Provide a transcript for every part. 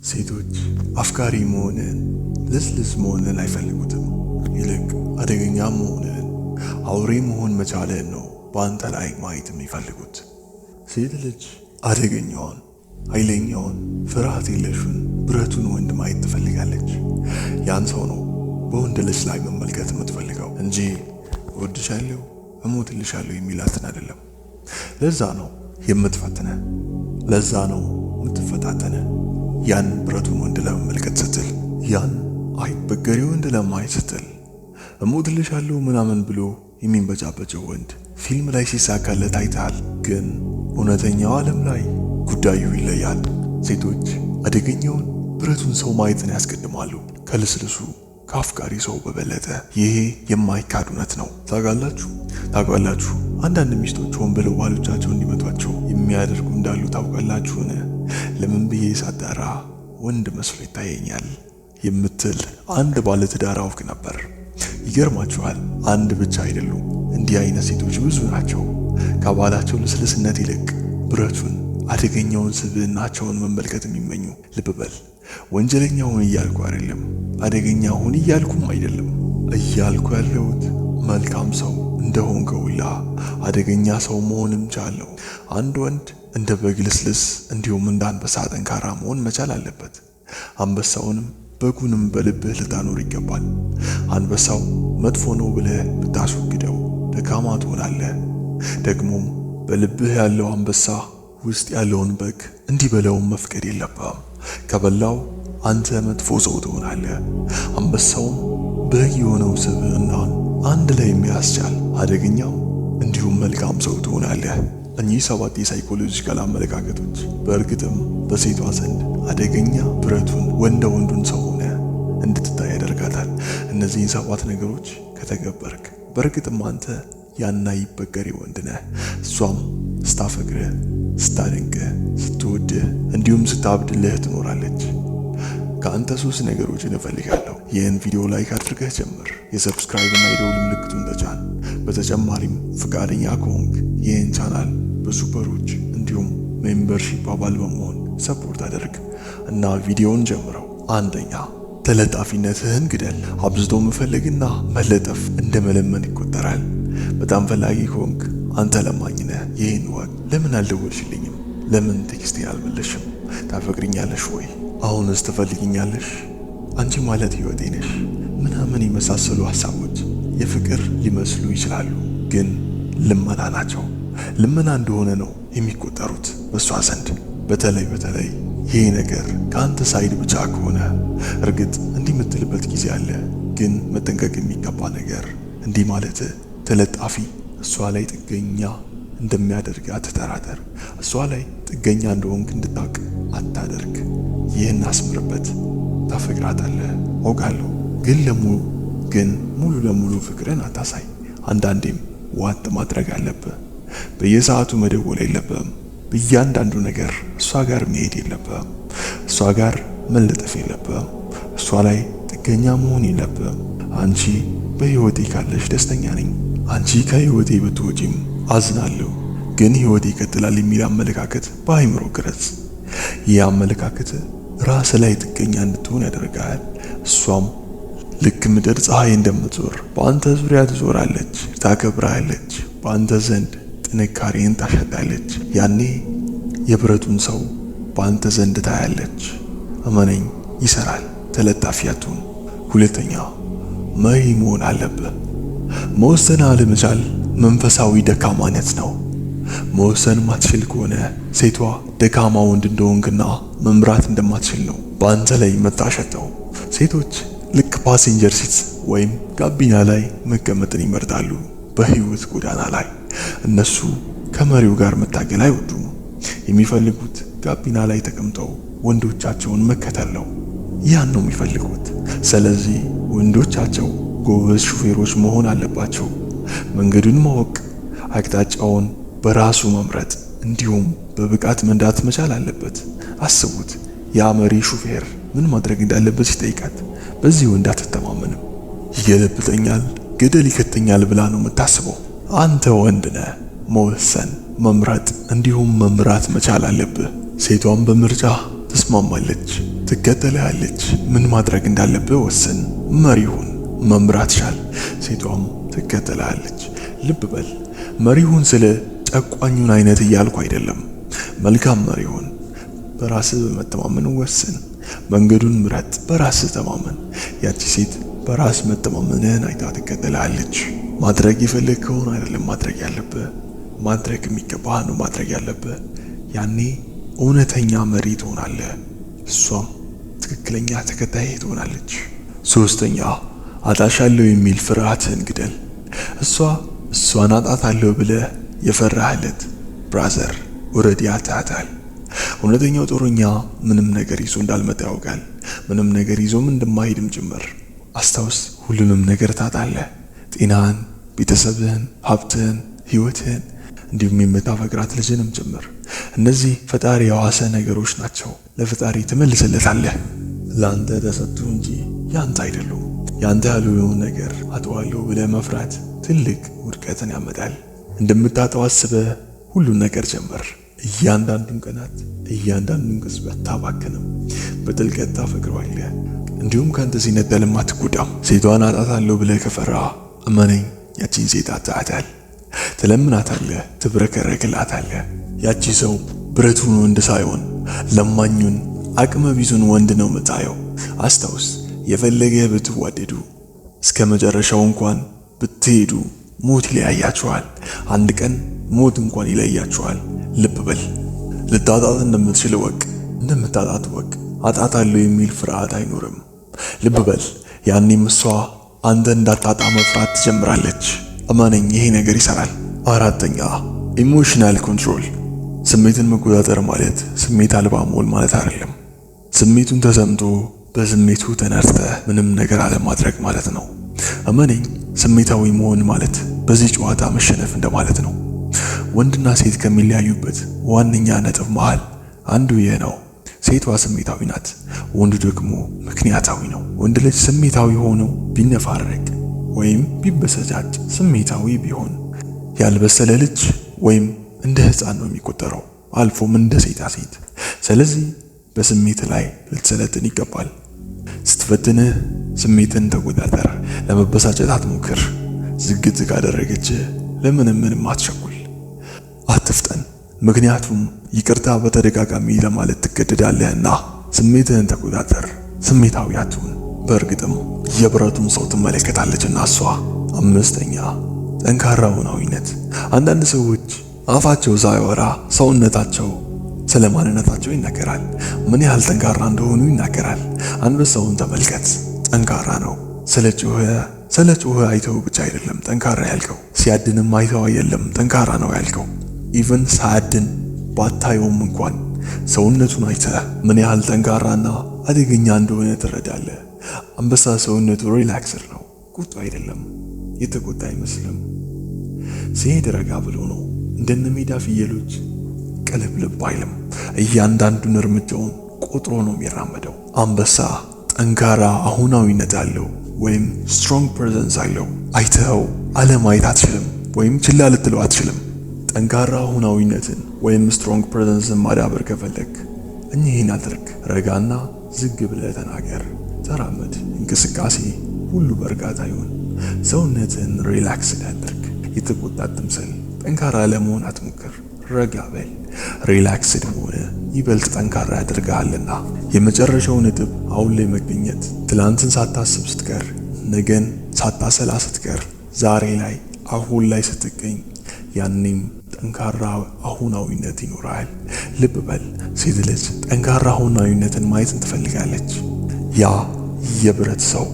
ሴቶች አፍቃሪ መሆንን ልስልስ መሆንን አይፈልጉትም። ይልቅ አደገኛ መሆንን አውሬ መሆን መቻልን ነው በአንተ ላይ ማየት የሚፈልጉት። ሴት ልጅ አደገኛውን፣ ኃይለኛውን፣ ፍርሃት የለሹን ብረቱን ወንድ ማየት ትፈልጋለች። ያን ሰው ነው በወንድ ልጅ ላይ መመልከት የምትፈልገው እንጂ እወድሻለሁ፣ እሞትልሻለሁ የሚላትን አይደለም። ለዛ ነው የምትፈትነ፣ ለዛ ነው የምትፈታተነ። ያን ብረቱን ወንድ ለመመልከት ስትል፣ ያን አይበገሬ ወንድ ለማየት ስትል፣ እሞትልሻለሁ ምናምን ብሎ የሚንበጫበጨው ወንድ ፊልም ላይ ሲሳካለት አይተሃል። ግን እውነተኛው ዓለም ላይ ጉዳዩ ይለያል። ሴቶች አደገኛውን ብረቱን ሰው ማየትን ያስቀድማሉ ከልስልሱ ከአፍቃሪ ሰው በበለጠ። ይሄ የማይካድ እውነት ነው። ታውቃላችሁ አንዳንድ ሚስቶች ሆን ብለው ባሎቻቸው እንዲመቷቸው የሚያደርጉ እንዳሉ ታውቃላችሁን? ለምን ብዬ ሳጣራ ወንድ መስሎ ይታየኛል የምትል አንድ ባለትዳር አውቅ ነበር። ይገርማችኋል፣ አንድ ብቻ አይደሉም። እንዲህ አይነት ሴቶች ብዙ ናቸው። ከባላቸው ልስልስነት ይልቅ ብረቱን አደገኛውን ስብዕናቸውን መመልከት የሚመኙ። ልብ በል፣ ወንጀለኛውን እያልኩ አይደለም፣ አደገኛውን እያልኩም አይደለም። እያልኩ ያለሁት መልካም ሰው እንደሆንከውላ አደገኛ ሰው መሆንም ቻለው። አንድ ወንድ እንደ በግ ልስልስ እንዲሁም እንደ አንበሳ ጠንካራ መሆን መቻል አለበት። አንበሳውንም በጉንም በልብህ ልታኖር ይገባል። አንበሳው መጥፎ ነው ብለህ ብታስወግደው ደካማ ትሆናለህ። ደግሞም በልብህ ያለው አንበሳ ውስጥ ያለውን በግ እንዲበላውን መፍቀድ የለብህም። ከበላው አንተ መጥፎ ሰው ትሆናለህ። አንበሳውም በግ የሆነው ስብዕናን አንድ ላይ የሚያስቻል አደገኛው እንዲሁም መልካም ሰው ትሆናለህ። እኚህ 7 የሳይኮሎጂካል አመለካከቶች በእርግጥም በሴቷ ዘንድ አደገኛ ብረቱን ወንዱን ሰው ሆነ እንድትታይ ያደርጋታል። እነዚህን 7 ነገሮች ከተገበርክ በእርግጥም አንተ ያና ይበገሬ ወንድ ነህ። እሷም ስታፈቅርህ፣ ስታደንቅህ፣ ስትወድህ እንዲሁም ስታብድልህ ትኖራለች። ከአንተ 3 ነገሮችን እፈልጋለሁ። ይህን ቪዲዮ ላይክ አድርገህ ጀምር። የሰብስክራይብ እና የደወል ምልክቱን ተጫን። በተጨማሪም ፍቃደኛ ከሆንክ ይህን ቻናል በሱፐሮች እንዲሁም ሜምበርሺፕ አባል በመሆን ሰፖርት አድርግ እና ቪዲዮውን ጀምረው። አንደኛ፣ ተለጣፊነትህን ግደል። አብዝቶ መፈለግና መለጠፍ እንደ መለመን ይቆጠራል። በጣም ፈላጊ ከሆንክ አንተ ለማኝ ነህ። ይህን ወቅ ለምን አልደወልሽልኝም? ለምን ቴክስቴን አልመለሽም? ታፈቅሪኛለሽ ወይ? አሁንስ ትፈልጊኛለሽ? አንቺ ማለት ህይወቴ ነሽ ምናምን የመሳሰሉ ሐሳቦች የፍቅር ሊመስሉ ይችላሉ፣ ግን ልመና ናቸው። ልመና እንደሆነ ነው የሚቆጠሩት በሷ ዘንድ። በተለይ ይሄ ነገር ከአንተ ሳይድ ብቻ ከሆነ እርግጥ እንዲህ የምትልበት ጊዜ አለ። ግን መጠንቀቅ የሚገባ ነገር እንዲህ ማለት ተለጣፊ እሷ ላይ ጥገኛ እንደሚያደርግ አትጠራጠር። እሷ ላይ ጥገኛ እንደሆንክ እንድታውቅ አታደርግ። ይህን አስምርበት። ታፈቅራታለህ አውቃለሁ፣ ግን ሙሉ ለሙሉ ፍቅርን አታሳይ። አንዳንዴም ዋጥ ማድረግ አለብህ። በየሰዓቱ መደወል የለብህም። በእያንዳንዱ ነገር እሷ ጋር መሄድ የለብህም። እሷ ጋር መለጠፍ የለብህም። እሷ ላይ ጥገኛ መሆን የለብህም። አንቺ በህይወቴ ካለሽ ደስተኛ ነኝ። አንቺ ከህይወቴ ብትወጪም አዝናለሁ፣ ግን ህይወቴ ይቀጥላል የሚል አመለካከት በአይምሮ ቅረጽ። ይህ አመለካከት ራስ ላይ ጥገኛ እንድትሆን ያደርጋል። እሷም ልክ ምድር ፀሐይ እንደምትዞር በአንተ ዙሪያ ትዞራለች፣ ታከብራለች፣ በአንተ ዘንድ ጥንካሬን ታሸታለች። ያኔ የብረቱን ሰው በአንተ ዘንድ ታያለች። እመነኝ፣ ይሰራል። ተለጣፊ አትሁን። ሁለተኛ፣ መሪ መሆን አለብህ። መወሰን አለመቻል መንፈሳዊ ደካማነት ነው። መወሰን ማትችል ከሆነ ሴቷ ደካማ ወንድ እንደሆንክና መምራት እንደማትችል ነው በአንተ ላይ መታሸተው። ሴቶች ልክ ፓሴንጀር ሲት ወይም ጋቢና ላይ መቀመጥን ይመርጣሉ። በህይወት ጎዳና ላይ እነሱ ከመሪው ጋር መታገል አይወዱም። የሚፈልጉት ጋቢና ላይ ተቀምጠው ወንዶቻቸውን መከተል ነው። ያን ነው የሚፈልጉት። ስለዚህ ወንዶቻቸው ጎበዝ ሹፌሮች መሆን አለባቸው። መንገዱን ማወቅ፣ አቅጣጫውን በራሱ መምረጥ እንዲሁም በብቃት መንዳት መቻል አለበት። አስቡት፣ ያ መሪ ሹፌር ምን ማድረግ እንዳለበት ሲጠይቃት በዚህ ወንድ አትተማመንም። ይገለብጠኛል፣ ገደል ይከተኛል ብላ ነው የምታስበው። አንተ ወንድ ነህ። መወሰን፣ መምረጥ እንዲሁም መምራት መቻል አለብህ። ሴቷም በምርጫ ትስማማለች። ትከተልሃለች። ምን ማድረግ እንዳለብህ ወስን፣ መሪሁን መምራት ቻል። ሴቷም ትከተልሃለች። ልብ በል መሪሁን ስለ ጨቋኙን አይነት እያልኩ አይደለም። መልካም መሪሁን። በራስህ በመተማመን ወስን። መንገዱን ምረጥ፣ በራስህ ተማመን። ያቺ ሴት በራስ መተማመንህን አይታ ትከተልሃለች። ማድረግ የፈለግከውን አይደለም ማድረግ ያለብህ፣ ማድረግ የሚገባህ ነው ማድረግ ያለብህ። ያኔ እውነተኛ መሪ ትሆናለህ፣ እሷም ትክክለኛ ተከታይ ትሆናለች። ሶስተኛ አጣሻለሁ የሚል ፍርሃትህን ግደል። እሷን አጣታለሁ ብለህ የፈራህለት ብራዘር ኦልሬዲ አጥተሃታል። እውነተኛው ጦረኛ ምንም ነገር ይዞ እንዳልመጣ ያውቃል፣ ምንም ነገር ይዞም እንደማይሄድም ጭምር። አስታውስ፣ ሁሉንም ነገር ታጣለህ። ጤናህን፣ ቤተሰብህን፣ ሀብትህን፣ ህይወትህን እንዲሁም የምታፈቅራት ልጅንም ጭምር። እነዚህ ፈጣሪ የዋሰ ነገሮች ናቸው። ለፈጣሪ ትመልስለታለህ። ለአንተ ተሰጡ እንጂ ያንተ አይደሉም። ያንተ ያልሆነውን ነገር አጥዋለሁ ብለህ መፍራት ትልቅ ውድቀትን ያመጣል። እንደምታጠው አስበህ ሁሉን ነገር ጀመር። እያንዳንዱን ቀናት፣ እያንዳንዱን ቅጽበት ታባክንም፣ በጥልቀት ታፈቅረዋለህ። እንዲሁም ካንተ ሲነጠልም አትጎዳም። ሴቷን አጣታለሁ ብለህ ከፈራ እመነኝ፣ ያቺን ሴት አጣታል። ትለምናታለህ፣ ትብረከረክላታለህ። ያቺ ሰው ብረቱን ወንድ ሳይሆን ለማኙን አቅመ ቢዙን ወንድ ነው የምታየው። አስታውስ፣ የፈለገ ብትዋደዱ እስከ መጨረሻው እንኳን ብትሄዱ ሞት ይለያያችኋል። አንድ ቀን ሞት እንኳን ይለያችኋል። ልብ በል፣ ልታጣት እንደምትችል ወቅ፣ እንደምታጣት ወቅ። አጣታለሁ የሚል ፍርሃት አይኖርም። ልብ በል፣ ያኔም እሷ አንተ እንዳታጣ መፍራት ትጀምራለች። እመነኝ፣ ይሄ ነገር ይሰራል። አራተኛ ኢሞሽናል ኮንትሮል። ስሜትን መቆጣጠር ማለት ስሜት አልባ መሆን ማለት አይደለም። ስሜቱን ተሰምቶ በስሜቱ ተነድተህ ምንም ነገር አለማድረግ ማለት ነው። እመነኝ፣ ስሜታዊ መሆን ማለት በዚህ ጨዋታ መሸነፍ እንደማለት ነው። ወንድና ሴት ከሚለያዩበት ዋነኛ ነጥብ መሃል አንዱ ይህ ነው። ሴቷ ስሜታዊ ናት፣ ወንዱ ደግሞ ምክንያታዊ ነው። ወንድ ልጅ ስሜታዊ ሆኖ ቢነፋረቅ ወይም ቢበሰጫጭ፣ ስሜታዊ ቢሆን ያልበሰለ ልጅ ወይም እንደ ሕፃን ነው የሚቆጠረው፣ አልፎም እንደ ሴት። ስለዚህ በስሜት ላይ ልትሰለጥን ይገባል። ስትፈትንህ ስሜትን ተቆጣጠር። ለመበሳጨት አትሞክር። ዝግት ካደረገች ምንም አትቸኩል፣ አትፍጠን። ምክንያቱም ይቅርታ በተደጋጋሚ ለማለት ትገደዳለህና። ስሜትህን ተቆጣጠር፣ ስሜታዊ አትሁን። በእርግጥም የብረቱን ሰው ትመለከታለችና እሷ። አምስተኛ ጠንካራ ሆናዊነት። አንዳንድ ሰዎች አፋቸው ሳይወራ ሰውነታቸው ስለ ማንነታቸው ይናገራል። ምን ያህል ጠንካራ እንደሆኑ ይናገራል። አንበሳውን ተመልከት፣ ጠንካራ ነው። ስለ ጮኸ አይተው ብቻ አይደለም ጠንካራ ያልከው፣ ሲያድንም አይተው አይደለም ጠንካራ ነው ያልከው። ኢቭን ሳያድን ባታየውም እንኳን ሰውነቱን አይተህ ምን ያህል ጠንካራና አደገኛ እንደሆነ ትረዳለህ። አንበሳ ሰውነቱ ሪላክስር ነው፣ ቁጡ አይደለም። የተቆጣ አይመስልም። ሲሄድ ረጋ ብሎ ነው። እንደነ ሜዳ ፍየሎች ቅልብልብ አይልም። እያንዳንዱን እርምጃውን ቆጥሮ ነው የሚራመደው። አንበሳ ጠንካራ አሁናዊነት አለው ወይም ስትሮንግ ፕሬዘንስ አለው። አይተኸው አለማየት አትችልም ወይም ችላ ልትለው አትችልም። ጠንካራ አሁናዊነትን ወይም ስትሮንግ ፕሬዘንስን ማዳበር ከፈለግ እኚህን አድርግ። ረጋና ዝግ ብለህ ተናገር፣ ተራመድ። እንቅስቃሴ ሁሉ በእርጋታ ይሁን። ሰውነትን ሪላክስ አድርግ። የተቆጣ አትምሰል። ጠንካራ ለመሆን አትሞክር። ረጋ በል። ሪላክስድ መሆን ይበልጥ ጠንካራ ያደርግሃልና። የመጨረሻው ነጥብ አሁን ላይ መገኘት። ትላንትን ሳታስብ ስትቀር፣ ነገን ሳታሰላ ስትቀር፣ ዛሬ ላይ አሁን ላይ ስትገኝ፣ ያኔም ጠንካራ አሁናዊነት ይኖራል። ልብ በል፣ ሴት ልጅ ጠንካራ አሁናዊነትን ማየት ትፈልጋለች። ያ የብረት ሰው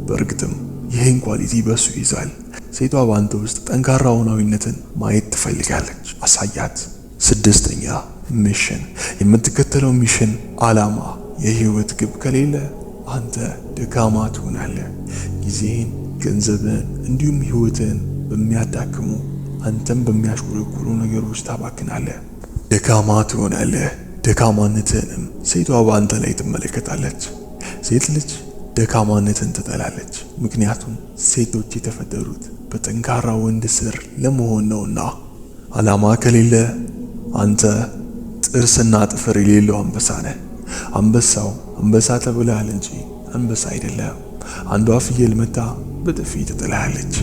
በእርግጥም ይህን ኳሊቲ በሱ ይዛል። ሴቷ ባንተ ውስጥ ጠንካራ አሁናዊነትን ማየት ትፈልጋለች። አሳያት። ስድስተኛ ሚሽን። የምትከተለው ሚሽን ዓላማ፣ የህይወት ግብ ከሌለ አንተ ደካማ ትሆናለህ። ጊዜህን፣ ገንዘብህን እንዲሁም ህይወትህን በሚያዳክሙ አንተም በሚያሽቆለቁሉ ነገሮች ታባክናለህ። ደካማ ትሆናለህ። ደካማነትህንም ሴቷ በአንተ ላይ ትመለከታለች። ሴት ልጅ ደካማነትን ትጠላለች። ምክንያቱም ሴቶች የተፈጠሩት በጠንካራ ወንድ ስር ለመሆን ነውና። ዓላማ ከሌለ አንተ ጥርስና ጥፍር የሌለው አንበሳ ነህ። አንበሳው አንበሳ ተብለሃል እንጂ አንበሳ አይደለም። አንዷ ፍየል መታ በጥፊ ትጥልሃለች።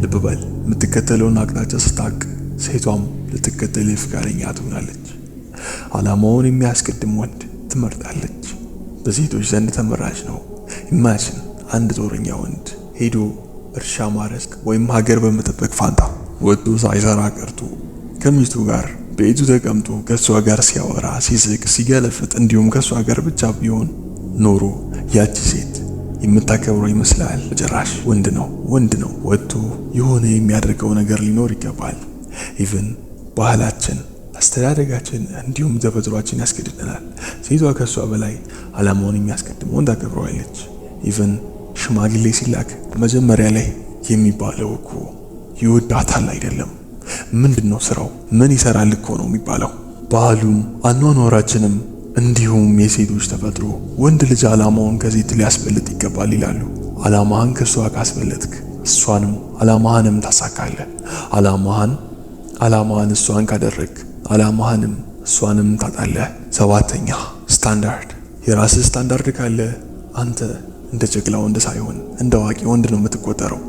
ልብ በል፣ የምትከተለውን አቅጣጫ ስታቅ ሴቷም ልትከተል ፈቃደኛ ትሆናለች። ዓላማውን የሚያስቀድም ወንድ ትመርጣለች። በሴቶች ዘንድ ተመራጭ ነው። ኢማጂን አንድ ጦረኛ ወንድ ሄዶ እርሻ ማረስ ወይም ሀገር በመጠበቅ ፋንታ ወጥቶ ሳይሰራ ቀርቶ ከሚስቱ ጋር ቤቱ ተቀምጦ ከሷ ጋር ሲያወራ፣ ሲስቅ፣ ሲገለፍጥ እንዲሁም ከሷ ጋር ብቻ ቢሆን ኖሮ ያቺ ሴት የምታከብረው ይመስላል? ጭራሽ ወንድ ነው። ወጥቶ የሆነ የሚያደርገው ነገር ሊኖር ይገባል። ኢቭን ባህላችን፣ አስተዳደጋችን እንዲሁም ተፈጥሯችን ያስገድደናል። ሴቷ ከሷ በላይ ዓላማውን የሚያስቀድም ወንድ አከብረዋለች። ኢቭን ሽማግሌ ሲላክ መጀመሪያ ላይ የሚባለው እኮ ይወዳታል አይደለም። ምንድነው ስራው? ምን ይሰራል እኮ ነው የሚባለው። ባህሉም አኗኗራችንም እንዲሁም የሴቶች ተፈጥሮ ወንድ ልጅ ዓላማውን ከሴት ሊያስበልጥ ይገባል ይላሉ። ዓላማህን ከሷ ካስበለጥክ እሷንም ዓላማህንም ታሳካለህ። ዓላማህን እሷን ካደረግ ዓላማህንም እሷንም ታጣለህ። 7ኛ ስታንዳርድ። የራስህ ስታንዳርድ ካለ አንተ እንደ ጨቅላ ወንድ ሳይሆን እንደ አዋቂ ወንድ ነው የምትቆጠረው።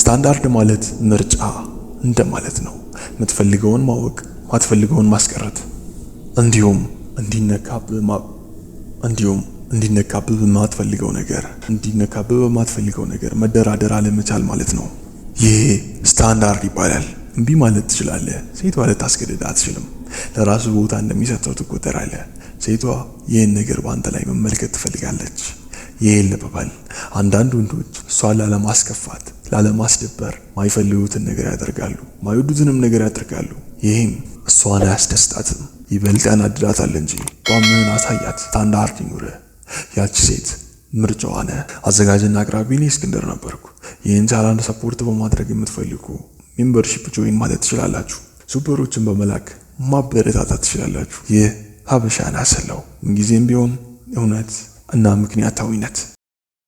ስታንዳርድ ማለት ምርጫ እንደማለት ነው። የምትፈልገውን ማወቅ፣ ማትፈልገውን ማስቀረት፣ እንዲሁም እንዲነካብህ በማትፈልገው ነገር መደራደር አለመቻል ማለት ነው። ይሄ ስታንዳርድ ይባላል። እምቢ ማለት ትችላለህ። ሴቷ ልታስገድድ አትችልም። ለራሱ ቦታ እንደሚሰጠው ትቆጠራለህ። ሴቷ ይህን ነገር በአንተ ላይ መመልከት ትፈልጋለች። ይህን ልብ በል። አንዳንድ ወንዶች እሷን ላለማስከፋት፣ ላለማስደበር ማይፈልጉትን ነገር ያደርጋሉ፣ ማይወዱትንም ነገር ያደርጋሉ። ይህም እሷን አያስደስታትም፣ ይበልጥ ያናድዳታል እንጂ ቋምህን አሳያት። ስታንዳርድ ይኑርህ። ያቺ ሴት ምርጫዋ ነህ። አዘጋጅና አቅራቢ እኔ እስክንድር ነበርኩ። ይህን ቻናል ሰፖርት በማድረግ የምትፈልጉ ሜምበርሺፕ ጆይን ማለት ትችላላችሁ። ሱፐሮችን በመላክ ማበረታታት ትችላላችሁ። ይህ ሀበሻን ያሰለው ምንጊዜም ቢሆን እውነት እና ምክንያታዊነት